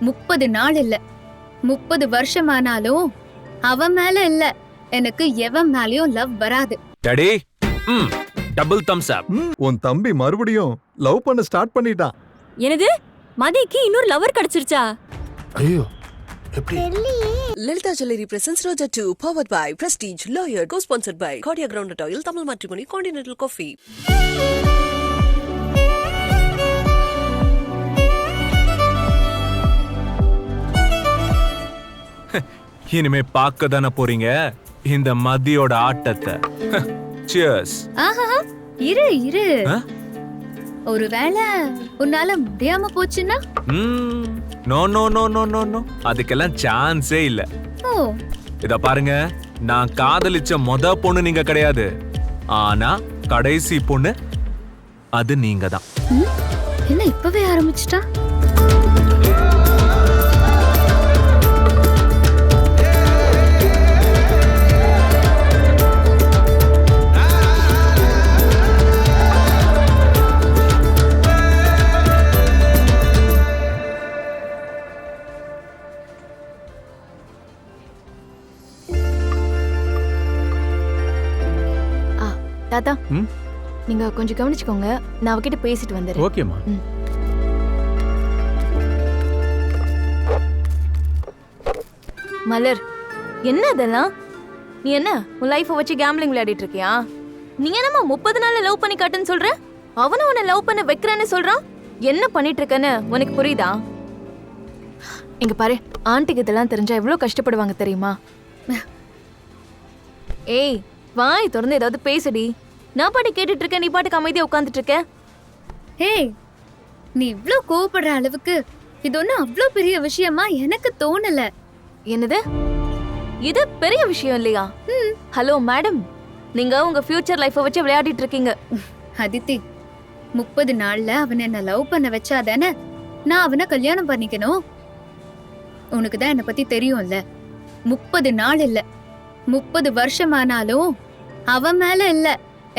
30 நாள் இல்ல 30 வருஷமானாலும் அவன் மேல இல்ல எனக்கு எவன் மேலயும் லவ் வராது. டாடி டபுள் தம்ஸ் அப். உன் தம்பி மறுபடியும் லவ் பண்ண ஸ்டார்ட் பண்ணிட்டான். என்னது மதிக்கு இன்னொரு லவர் கிடைச்சிருச்சா? ஐயோ எப்படி? Lalita Jewelry presents Roja 2, powered by Prestige, Lawyer, co-sponsored by Cordia Groundnut Oil, Tamil Matrimony, Continental Coffee. இனிமே பார்க்க தானே போறீங்க இந்த மதியோட ஆட்டத்தை. சியர்ஸ். ஆஹா இரு இரு. ஒருவேளை உன்னால முடியாம போச்சுன்னா? No no no no no no, அதுக்கெல்லாம் சான்ஸே இல்ல. ஓ, இத பாருங்க, நான் காதலிச்ச மொத பொண்ணு நீங்க கிடையாது, ஆனா கடைசி பொண்ணு அது நீங்க தான். என்ன இப்பவே ஆரம்பிச்சிட்டா? தாத்தா நீங்க கொஞ்சம் கவனிச்சுக்கோங்க, நான் அவகிட்ட பேசிட்டு வந்துடுறேன். ஓகேம்மா. மலர், என்ன இதெல்லாம்? நீ என்ன உன் லைஃபை வச்சு கேம்பிளிங் விளையாடிட்டு இருக்கியா? நீ என்னமா 30 நாள்ல லவ் பண்ணி காட்டுன்னு சொல்ற? அவனும் உன்னை லவ் பண்ண வைக்கிறேன்னு சொல்றான். என்ன பண்ணிட்டு இருக்கன்னு உனக்கு புரியுதா? இங்க பாரு, ஆண்டிக்கு இதெல்லாம் தெரிஞ்சா எவ்வளவு கஷ்டப்படுவாங்க தெரியுமா? ஏய், வாய் திறந்து ஏதாவது பேசுடி. நான் பாட்டு கேட்டுட்டு இருக்கேன், நீ பாட்டுக்கு அமைதியா உட்காந்துட்டு இருக்க. ஏய், நீ இவ்ளோ கோவப்படுற அளவுக்கு இது ஒன்னும் அவ்ளோ பெரிய விஷயமா எனக்கு தோணல. என்னது? இது பெரிய விஷயம் இல்லையா? ஹலோ மேடம், நீங்க உங்க ஃபியூச்சர் லைஃபை வச்சு விளையாடிட்டு இருக்கீங்க. அதித்தி, 30 நாள்ல அவன் என்ன லவ் பண்ண வச்சாதானே நான் அவனை கல்யாணம் பண்ணிக்கணும். உனக்கு தான் என்ன பத்தி தெரியும்ல. 30 நாள் இல்ல 30 வருஷமானாலும் அவன் மேல இல்ல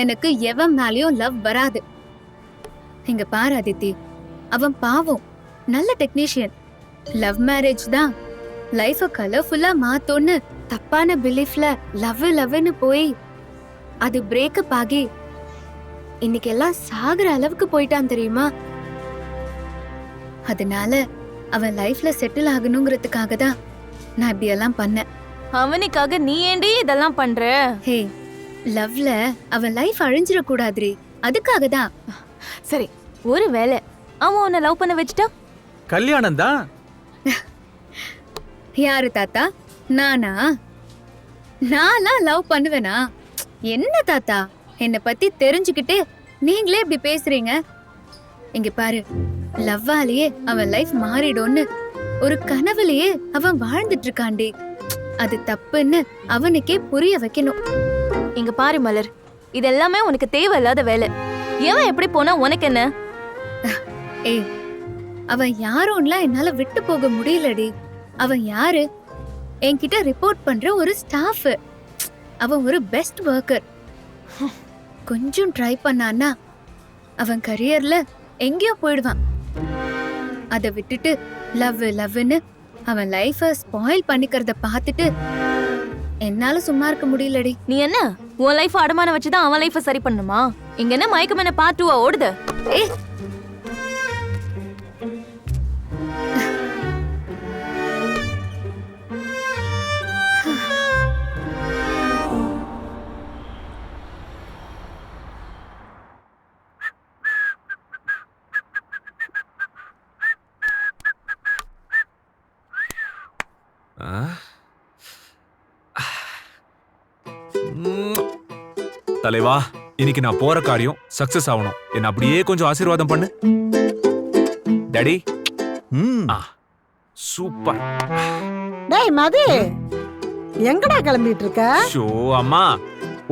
எனக்கு எவன் மேலயும் லவ் வராது. இங்க பாரு அதித்தி, அவன் பாவம், நல்ல டெக்னீஷியன். லவ் மேரேஜ் தான் லைஃப கலர்ஃபுல்லா மாத்தோன்னு தப்பான பிலீஃப்ல லவ்னு போய் அது பிரேக்கப் ஆகி இன்னைக்கு எல்லாம் சாகுற அளவுக்கு போயிட்டான் தெரியுமா? அதனால அவன் லைஃப்ல செட்டில் ஆகணுங்கிறதுக்காக தான் நான் இப்படி எல்லாம் பண்ணேன். அவனுக்காக நீ ஏண்டி இதெல்லாம் பண்ற? ஹே, லவ்ல அவன் லைஃப் அழிஞ்சிட கூடாதுரி, அதுக்காக தான். சரி, ஒரு வேளை அவன் உன்னை லவ் பண்ண வச்சுட்டா? கல்யாணம் தான். யாரு தாத்தா? நானா? நான்லாம் லவ் பண்ணுவேனா? என்ன தாத்தா, என்ன பத்தி தெரிஞ்சுக்கிட்டு நீங்களே இப்படி பேசுறீங்க? இங்க பாரு, லவ்வாலேயே அவன் லைஃப் மாறிடும்னு ஒரு கனவுலயே அவன் வாழ்ந்துட்டு இருக்காண்டி. அது தப்புன்னு அவனுக்கே புரிய வைக்கணும். இங்க பாரு மலர், இதெல்லாமே உனக்கு தேவையில்லாத வேலை. எவன் எப்படி போனா உனக்கு என்ன? ஏய், அவன் யாரோன்லாம் என்னால விட்டு போக முடியலடி. அவன் யாரு? என்கிட்ட ரிப்போர்ட் பண்ற ஒரு ஸ்டாஃப். அவன் ஒரு பெஸ்ட் ஒர்க்கர். கொஞ்சம் ட்ரை பண்ணான்னா அவன் கரியர்ல எங்கேயோ போயிடுவான். அதை விட்டுட்டு லவ்னு அவன் லைஃப ஸ்பாயில் பண்ணிக்கிறத பார்த்துட்டு என்னால சும்மா இருக்க முடியலடி. நீ என்ன உன் லைஃப் அடமான வச்சுதான் அவன் லைஃப சரி பண்ணுமா? இங்க என்ன மயக்கம் என்ன பார்ட் 2 ஓடுது? ஏ, தலைவா, இன்னைக்கு நான் போற காரியம் சக்சஸ் ஆகணும். என்ன அப்படியே கொஞ்சம் ஆசீர்வாதம் பண்ணு டாடி. சூப்பர். டேய் மதி, எங்கடா கிளம்பிட்டு இருக்க? ஷோ அம்மா,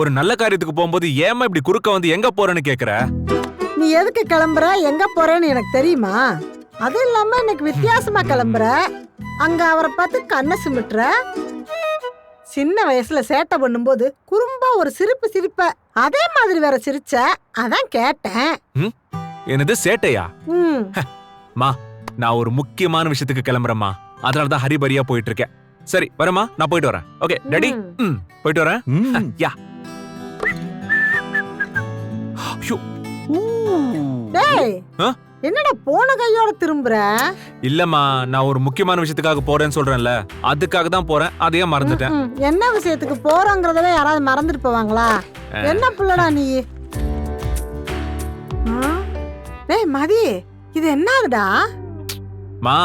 ஒரு நல்ல காரியத்துக்கு போகும்போது ஏமா இப்படி குறுக்க வந்து எங்க போறேன்னு கேக்குற? நீ எதுக்கு கிளம்புற, எங்க போறேன்னு எனக்கு தெரியுமா? அது இல்லாம இன்னைக்கு வித்தியாசமா கிளம்புற. அங்க அவரை பார்த்து கண்ணை சிமிட்டுற. சின்ன வயசுல சேட்டை பண்ணும்போது குறும்பா ஒரு சிரிப்பு சிரிப்ப, அதே மாதிரி வேற சிரிச்ச, அதான் கேட்டேன். என்னது சேட்டையா? மா, நான் ஒரு முக்கியமான விஷயத்துக்கு கிளம்புறேம்மா. அதனாலதான் ஹரிபரியா போயிட்டு இருக்கேன். சரி வரமா, நான் போயிட்டு வரேன். Okay daddy. போயிட்டு வரேன். ம். யா. ஐயோ, டேய் ஆ? என்னடா போன கையோட திரும்புற? இல்லம்மா, நான் ஒரு முக்கியமான விஷயத்துக்காக போறேன்னு சொல்றேன்ல, அதுக்காக தான் போறேன். அதையே மறந்துட்டேன். என்ன விஷயத்துக்கு போறோங்கிறதவே யாராவது மறந்துட்டு போவாங்களா? என்ன புள்ளடா நீ? டேய் மதி, இது என்னதுடா? மா,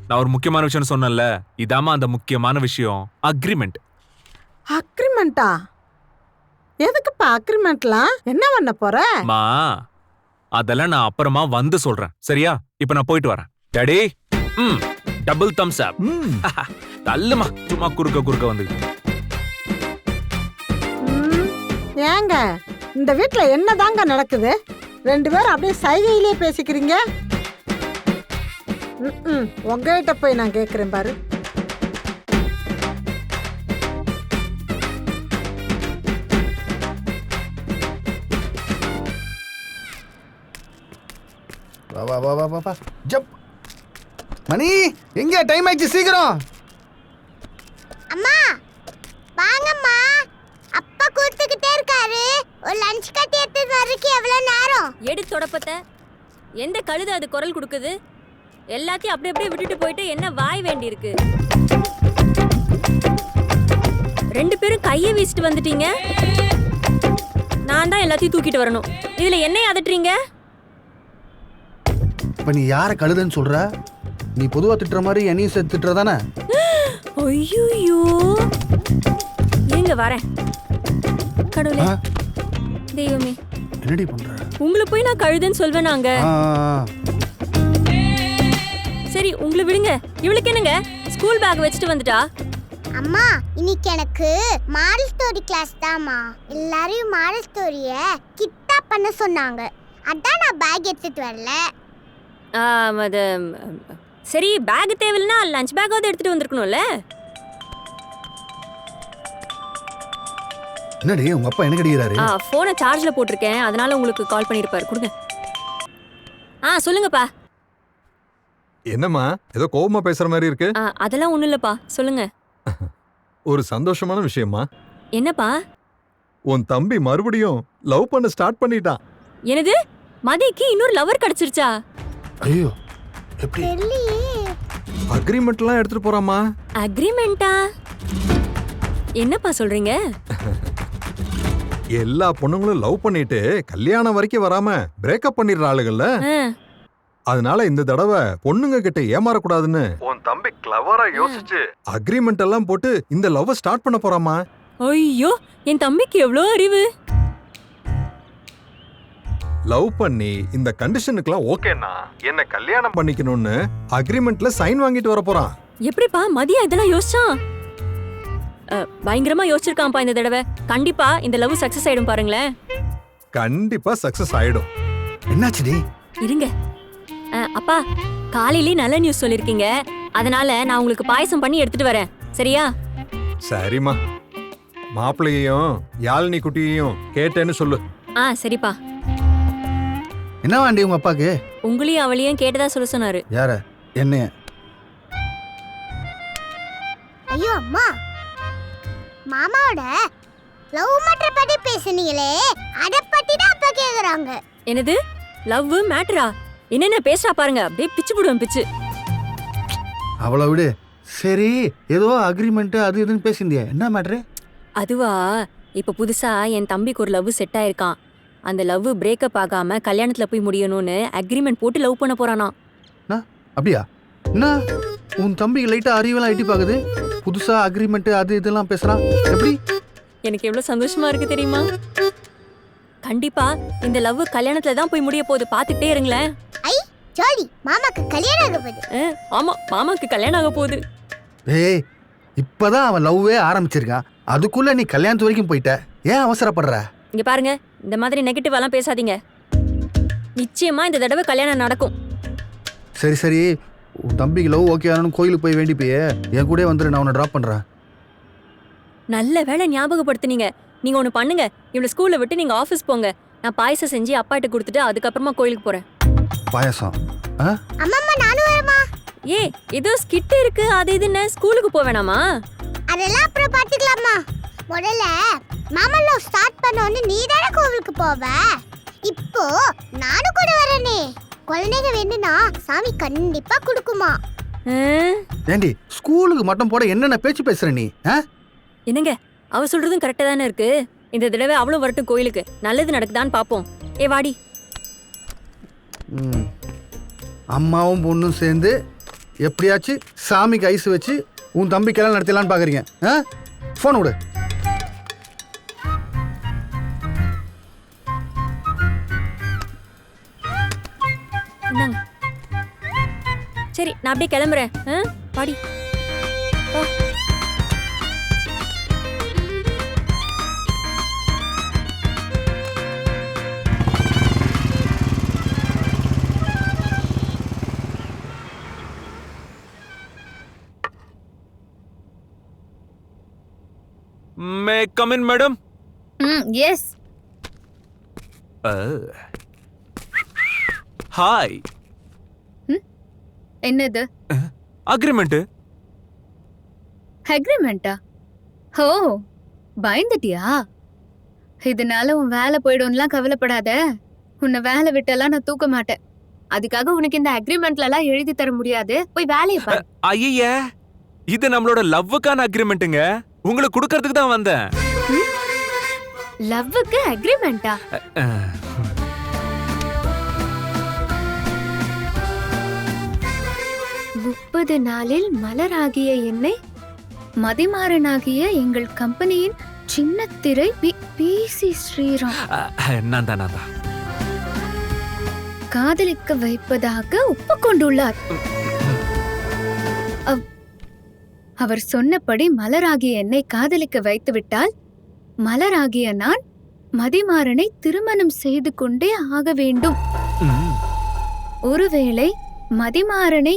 நான் ஒரு முக்கியமான விஷயம் சொன்னேன்ல, இதாம்மா அந்த முக்கியமான விஷயம். அக்ரிமெண்ட். அக்ரிமெண்டா? எதுக்குப்பா அக்ரிமெண்ட்லாம்? என்ன பண்ண போற? மா, அதெல்லாம் நான் அப்புறமா வந்து சொல்றேன். சரியா? இப்ப நான் போயிட்டு வரேன். டாடி. டபுள் தம்ஸ் அப். ம். தள்ளுமா, சும்மா குறுக்க வந்து. ஏங்க இந்த வீட்ல என்னதாங்க நடக்குது? ரெண்டு பேரும் அப்படியே சைகையிலே பேசிக்கிறீங்க. உங்ககிட்ட போய் நான் கேக்குறேன் பாரு. வா வா வா வா வா வா ஜப். மணி எங்க டைம் ஆயிடுச்சு, சீக்கிரம். அம்மா வாங்கம்மா, அப்பா கூத்துக்கிட்டே இருக்காரு. ஒரு லஞ்ச் கட்டி எடுத்து வரதுக்கு எவ்வளவு நேரம்? எடு தொடப்பத்தை. எந்த கழுதை அது குரல் கொடுக்குது? எல்லாத்தையும் அப்படியே அப்படியே விட்டுட்டு போயிட்டு என்ன வாய் வேண்டி இருக்கு? ரெண்டு பேரும் கையை வீசிட்டு வந்துட்டீங்க. நான் தான் எல்லாத்தையும் தூக்கிட்டு வரணும். இதுல என்னைய அதட்டுறீங்க? இப்ப நீ யார கழுதுன்னு சொல்ற? நீ பொதுவா திட்டுற மாதிரி என்னையும் சேர்த்து திட்டுறதானே? ஐயோ, இருங்க வரேன். கடவுளே, தெய்வமே, என்னடி பண்ற? உங்களை போய் நான் கழுதுன்னு சொல்வேன். நாங்க சரி உங்களை விடுங்க. இவளுக்கு என்னங்க ஸ்கூல் பேக் வச்சுட்டு வந்துட்டா? அம்மா இன்னைக்கு எனக்கு மாடல் ஸ்டோரி கிளாஸ் தாம்மா. எல்லாரையும் மாடல் ஸ்டோரிய கிட்டா பண்ண சொன்னாங்க. அதான் நான் பேக் எடுத்துட்டு வரல. அது சரி, பேக் தேவையில்லைன்னா லஞ்ச் பேக்காவது எடுத்துட்டு வந்திருக்கணும்ல. என்னடி உங்க அப்பா என்ன கடிக்கிறாரு? போனை சார்ஜ்ல போட்டிருக்கேன், அதனால உங்களுக்கு கால் பண்ணிருப்பாரு. கொடுங்க. சொல்லுங்கப்பா. என்னம்மா ஏதோ கோவமா பேசுற மாதிரி இருக்கு? அதெல்லாம் ஒண்ணும் இல்லப்பா, சொல்லுங்க. ஒரு சந்தோஷமான விஷயமா. என்னப்பா? உன் தம்பி மறுபடியும் லவ் பண்ண ஸ்டார்ட் பண்ணிட்டான். என்னது? மதிக்கு இன்னொரு லவர் கிடைச்சிருச்சா? ஐயோ, எப்படி? அக்ரிமெண்ட்லாம் எடுத்துட்டு போறாமா. அக்ரிமெண்டா? என்னப்பா சொல்றீங்க? எல்லா பொண்ணுங்களும் லவ் பண்ணிட்டு கல்யாணம் வரைக்கும் வராம பிரேக்கப் பண்ணிடுற ஆளுகள்ல. அதனால இந்த தடவை பொண்ணுங்க கிட்ட ஏமாறக்கூடாதுன்னு உன் தம்பி கிளவரா யோசிச்சு அக்ரிமெண்ட் எல்லாம் போட்டு இந்த லவ் ஸ்டார்ட் பண்ண போறாமா. ஐயோ, என் தம்பிக்கு எவ்வளோ அறிவு. லவ் பண்ணி இந்த கண்டிஷனுக்குலாம் ஓகேனா என்ன கல்யாணம் பண்ணிக்கணும்னு அக்ரிமெண்ட்ல சைன் வாங்கிட்டு வர போறான். எப்படிப்பா மதியா இதெல்லாம் யோசிச்சான்? பயங்கரமா யோசிச்சிருக்கான்ப்பா இந்த தடவை. கண்டிப்பா இந்த லவ் சக்சஸ் ஆயிடும் பாருங்களேன். கண்டிப்பா சக்சஸ் ஆயிடும். என்னாச்சுடி? இருங்க. அப்பா, காலையிலே நல்ல நியூஸ் சொல்லிருக்கீங்க. அதனால நான் உங்களுக்கு பாயசம் பண்ணி எடுத்துட்டு வரேன். சரியா? சரிம்மா. மாப்பிள்ளையையும் யாழினி குட்டியையும் கேட்டேன்னு சொல்லு. சரிப்பா. என்ன வாண்டி உங்க அப்பாக்கு? உங்களையும் அவளையும் கேட்டதா சொல்ல சொன்னாரு. யார? என்னைய? ஐயோ அம்மா, மாமாவோட லவ் மேட்டர் பத்தி பேசுனீங்களே, அத பத்தி தான் அப்பா கேக்குறாங்க. என்னது? லவ் மேட்டரா? என்னென்ன பேசுறா பாருங்க, அப்படியே பிச்சு போடுவேன் பிச்சு. அவளை விடு. சரி, ஏதோ அக்ரிமெண்ட் அது இதுன்னு பேசியிருந்தியா, என்ன மேட்ரு? அதுவா, இப்ப புதுசா என் தம்பிக்கு ஒரு லவ் செட் ஆயிருக்கான். அந்த லவ் பிரேக்கப் ஆகாம கல்யாணத்துல போய் முடியணும்னு அக்ரிமெண்ட் போட்டு லவ் பண்ண போறானா. அப்படியா? என்ன உன் தம்பிக்கு லைட்டா அறிவெல்லாம் எட்டி பாக்குது, புதுசா அக்ரிமெண்ட் அது இதெல்லாம் பேசுறான், எப்படி? எனக்கு எவ்வளவு சந்தோஷமா இருக்கு தெரியுமா? கண்டிப்பா இந்த லவ் கல்யாணத்துல தான் போய் முடிய போகுது. பாத்துக்கிட்டே இருங்களேன். ஐ ஜாலி, மாமாக்கு கல்யாணம் ஆக போகுது. ஆமா, மாமாக்கு கல்யாணம் ஆக போகுது. ஏய், இப்பதான் அவன் லவ்வே ஆரம்பிச்சிருக்கான், அதுக்குள்ள நீ கல்யாணத்து வரைக்கும் போயிட்ட. ஏன் அவசரப்படுற? இங்க பாருங்க, இந்த மாதிரி நெகட்டிவ் எல்லாம் பேசாதீங்க. நிச்சயமா இந்த தடவை கல்யாணம் நடக்கும். சரி சரி, உன் தம்பிக்கு லவ் ஓகே ஆனு கோயிலுக்கு போய் வேண்டி போய் என் கூட வந்துரு, நான் உன்னை ட்ராப் பண்றேன். நல்ல வேளை ஞாபகப்படுத்துனீங்க. நீங்க ஒண்ணு பண்ணுங்க, இவளை ஸ்கூல்ல விட்டு நீங்க ஆபீஸ் போங்க. நான் பாயசம் செஞ்சு அப்பாட்ட கொடுத்துட்டு அதுக்கப்புறமா கோயிலுக்கு போறேன். பாயாசம். ஆ? அம்மா நானும் வரமா? ஏ ஏதோ ஸ்கிட் இருக்கு அது இதுன்னு ஸ்கூலுக்கு போக வேணாமா? அதெல்லாம் அப்புறம் பாத்துக்கலாமா. முதல்ல மாமல்லோ ஸ்டார்ட் பண்ணோன்னு நீ தானே கோவிலுக்கு போவ. இப்போ நானும் கூட வரேனே. குழந்தைங்க வேணும்னா சாமி கண்டிப்பா கொடுக்குமா. ஏண்டி ஸ்கூலுக்கு மட்டும் போட என்னென்ன பேச்சு பேசுற நீ? ஆ? என்னங்க அவ சொல்றதும் கரெக்டா தானே இருக்கு. இந்த தடவை அவளும் வரட்டும் கோயிலுக்கு, நல்லது நடக்குதான்னு பாப்போம். ஏ வாடி. அம்மாவும் பொண்ணும் சேர்ந்து எப்படியாச்சும் சாமிக்கு ஐஸ் வச்சு உன் தம்பி கல்யாணம் நடத்தலான்னு பாக்குறீங்க. போன் விடு. இந்தாங்க. சரி நான் அப்படியே கிளம்புறேன். வாடி. வா. May come in madam. Yes. Hi. என்னது? அக்ரிமெண்ட். அக்ரிமெண்டா? ஓ பயந்துட்டியா? இதனால உன் வேலை போயிடும்லாம் கவலைப்படாத. உன்னை வேலை விட்டெல்லாம் நான் தூக்க மாட்டேன். அதுக்காக உனக்கு இந்த அக்ரிமெண்ட்ல எல்லாம் எழுதி தர முடியாது. போய் வேலையை பாரு. ஐய இது நம்மளோட லவ்வுக்கான அக்ரிமெண்ட்டுங்க. உங்களுக்கு கொடுக்கறதுக்கு தான் வந்தேன். லவ்வுக்கு அக்ரிமெண்டா? முப்பது நாளில் மலராகிய என்னை மதிமாறனாகிய எங்கள் கம்பெனியின் சின்ன திரை பிசி ஸ்ரீராம் நான் தான் காதலிக்க வைப்பதாக ஒப்புக்கொண்டுள்ளார். அவர் சொன்னபடி மலராகிய என்னை காதலிக்க வைத்துவிட்டால் மலராகிய நான் மதிமாறனை திருமணம் செய்து கொண்டே ஆக வேண்டும். ஒருவேளை மதிமாறனை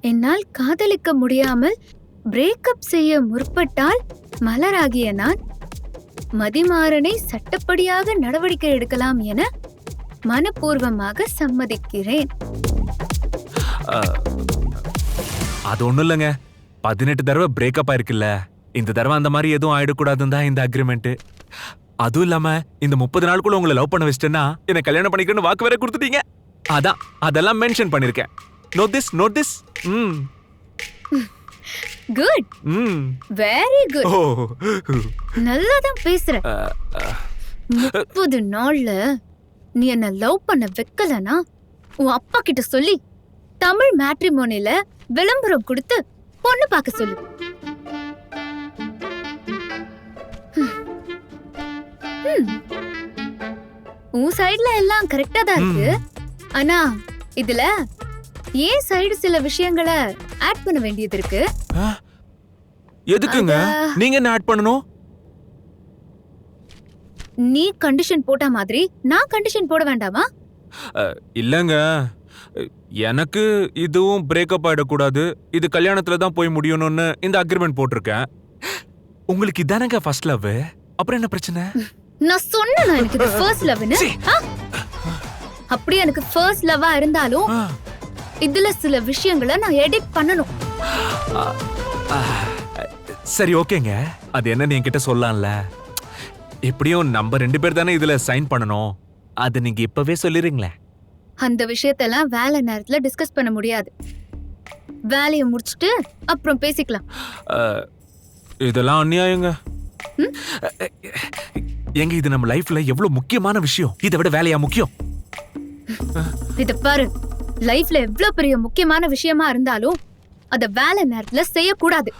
என்னால் காதலிக்க முடியாமல் பிரேக்கப் செய்ய முற்பட்டால் மலராகிய நான் மதிமாறனை சட்டப்படியாக நடவடிக்கை எடுக்கலாம் என மனப்பூர்வமாக சம்மதிக்கிறேன். அது ஒண்ணும் இல்லைங்க. 18 தடவை பிரேக்கப் ஆயிருக்குல்ல. இந்த தடவை அந்த மாதிரி எதுவும் ஆயிடக்கூடாதுன்னு தான் இந்த அக்ரிமெண்ட். அதுவும் இல்லாம இந்த 30 நாளுக்குள்ள உங்களை லவ் பண்ண வச்சிட்டேன்னா என்ன கல்யாணம் பண்ணிக்கணும்னு வாக்கு வேற கொடுத்துட்டீங்க. அதான் அதெல்லாம் மென்ஷன் பண்ணிருக்கேன். Note this. Good. Very good. நல்லா தான் பேசுற. 30 நாள்ல நீ என்ன லவ் பண்ண வைக்கலனா உன் அப்பா கிட்ட சொல்லி தமிழ் மேட்ரிமோனில விளம்பரம் கொடுத்து பொண்ணு பார்க்க சொல்லு. உன் சைடுல எல்லாம் கரெக்டா தான் இருக்கு. ஆனா இதுல ஏன் சைடு சில விஷயங்களை ஆட் பண்ண வேண்டியது இருக்கு. எதுக்குங்க நீங்க என்ன ஆட் பண்ணணும்? நீ கண்டிஷன் போட்ட மாதிரி நான் கண்டிஷன் போட வேண்டாமா? இல்லங்க, எனக்கு இதுவும் பிரேக்கப் ஆயிடக்கூடாது, இது கல்யாணத்துல தான் போய் முடியணும்னு இந்த அக்ரிமெண்ட் போட்டிருக்கேன். உங்களுக்கு இதானங்க ஃபர்ஸ்ட் லவ், அப்புறம் என்ன பிரச்சனை? நான் சொன்னேன் எனக்கு இது ஃபர்ஸ்ட் லவ்னு. அப்படி எனக்கு ஃபர்ஸ்ட் லவ்வா இருந்தாலும் இதுல சில விஷயங்களை நான் எடிட் பண்ணணும். சரி ஓகேங்க, அது என்னன்னு என்கிட்ட சொல்லலாம்ல. எப்படியும் நம்ம 2 பேர் தானே இதுல சைன் பண்ணணும், அது நீங்க இப்பவே சொல்லிருங்களே. அந்த விஷயத்தெல்லாம் வேலை நேரத்துல டிஸ்கஸ் பண்ண முடியாது. வேலையை முடிச்சிட்டு அப்புறம் பேசிக்கலாம். இதெல்லாம் அநியாயங்க. எங்க இது நம்ம லைஃப்ல எவ்வளவு முக்கியமான விஷயம், இதை விட வேலையா முக்கியம்? இத பாரு, லைஃப்ல எவ்வளவு பெரிய முக்கியமான விஷயமா இருந்தாலும் அத வேலை நேரத்துல செய்யக்கூடாது.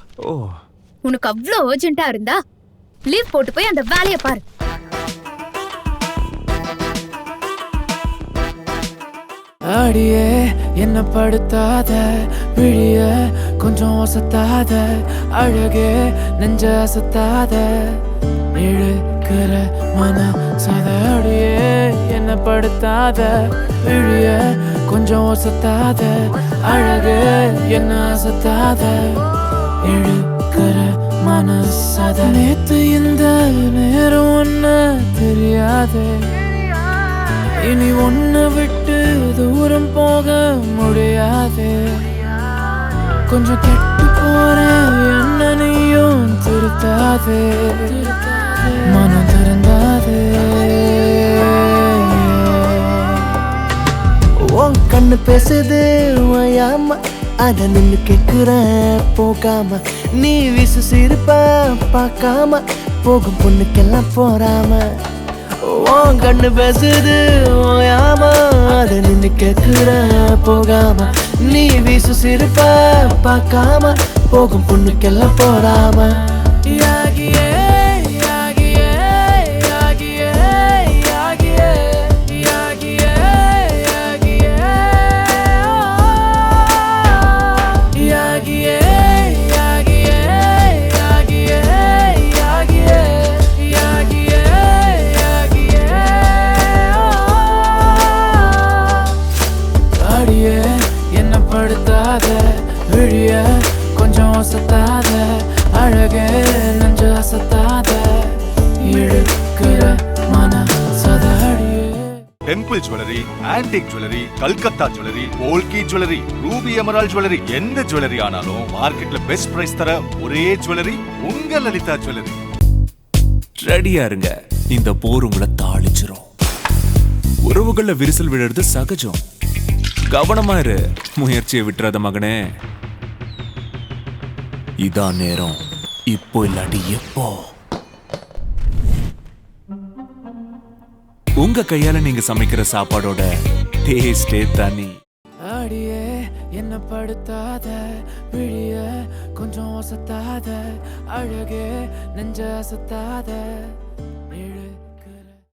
உனக்கு அவ்வளவு அர்ஜென்ட்டா இருந்தா லீவ் போட்டு போய் அந்த வேலையை பாரு. அடியே என்ன படுத்தாத, விழிய கொஞ்சம் ஒசத்தாத, அழகே நெஞ்ச அசத்தாத, இழுக்கிற மன சாத. அடியே என்ன படுத்தாத, விழிய கொஞ்சம் ஒசத்தாத, அழகே என்ன அசத்தாத, இழுக்கிற மனசாத. நேத்து இந்த நேரம் ஒன்ன தெரியாதே, இனி ஒன்ன விட்டு தூரம் போக முடியாது. கொஞ்சம் கெட்டு போறேன் என்ன நீயும் திருத்தாதே, மனம் திருந்தாதே. உன் கண்ணு பேசுது ஓயாம, அத நின்னு கேக்குற போகாம. நீ வீசு சிரிப்ப பார்க்காம போகும் பொண்ணுக்கெல்லாம் போறாம. உன் கண்ணு பேசுது ஓயாம, அத நின்னு கேக்குற போகாம. நீ வீசு சிரிப்ப பார்க்காம போகும் பொண்ணுக்கெல்லாம் போறாம. யாகியே யாகியே யாகியே யாகியே யாகியே யாகியே யாகியே யாகியே யாகியே யாகியே யாகியே யாகியே. அடியே என்ன படுத்தாத, விழிய கொஞ்சம் ஒசத்தாத, அழகே நெஞ்ச அசத்தாத, இழுக்கிற மன சதாடியே. Temple jewellery, antique jewellery, Calcutta jewellery, polki jewellery, ruby emerald jewellery, எந்த ஜுவல்லரி ஆனாலும் மார்க்கெட்ல பெஸ்ட் பிரைஸ் தர ஒரே ஜுவல்லரி உங்க லலிதா ஜுவல்லரி. ரெடியா இருங்க, இந்த போர் உங்களை தாளிச்சிரும். உறவுகள்ல விரிசல் விழுறது சகஜம். கவனமா இரு, முயற்சியை விட்டுறாத மகனே. இதான் நேரம், இப்போ இல்லாட்டி எப்போ. உங்க கையால நீங்க சமைக்கிற சாப்பாடோட டேஸ்டே தனி. அடியே என்ன படுத்தாத, விழிய கொஞ்சம் ஒசத்தாத, அழகே நெஞ்ச அசத்தாத,